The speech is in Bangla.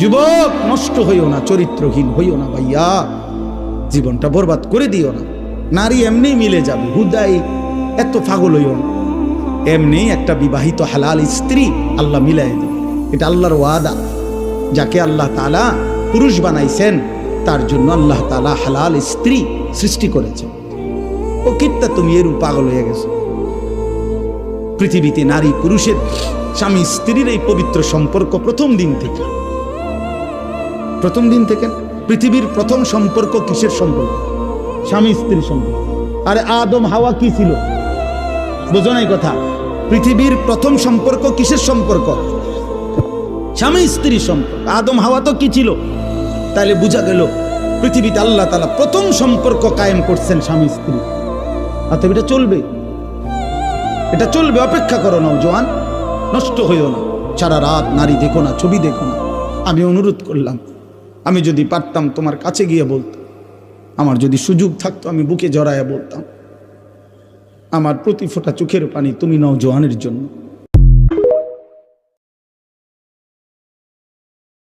যুবক নষ্ট হইও না, চরিত্রহীন হইও না ভাইয়া, জীবনটা বরবাদ করে দিও না। নারী এমনি মিলে যাবে, হুদাই এত পাগল হইও না। এমনি একটা বিবাহিত হালাল স্ত্রী আল্লাহ মিলাই দেবে, এটা আল্লাহর ওয়াদা। যাকে আল্লাহ তাআলা পুরুষ বানাইছেন তার জন্য আল্লাহ তাআলা হালাল স্ত্রী সৃষ্টি করেছেন। ও কিত্তা তুমি এরূপ পাগল হয়ে গেছো? পৃথিবীতে নারী পুরুষের, স্বামী স্ত্রীর এই পবিত্র সম্পর্ক প্রথম দিন থেকে পৃথিবীর প্রথম সম্পর্ক কিসের সম্পর্ক? স্বামী স্ত্রীর সম্পর্ক। আরে আদম হাওয়া কি ছিল? বোঝো নাই কথা? পৃথিবীর প্রথম সম্পর্ক কিসের সম্পর্ক? স্বামী স্ত্রীর সম্পর্ক। আদম হাওয়া তো কি ছিল? তাহলে বোঝা গেল পৃথিবীতে আল্লাহ তাআলা প্রথম সম্পর্ক কায়েম করছেন স্বামী স্ত্রী। অতএব এটা চলবে, অপেক্ষা করো নওজোয়ান, নষ্ট হইও না। সারা রাত নারী দেখো না, ছবি দেখো না। আমি অনুরোধ করলাম, আমি যদি পারতাম তোমার কাছে গিয়ে বলতাম, আমার যদি সুযোগ থাকতো আমি বুকে জড়াইয়া বলতাম, আমার প্রতি ফোঁটা চোখের পানি তুমি নওজোয়ানের জন্য।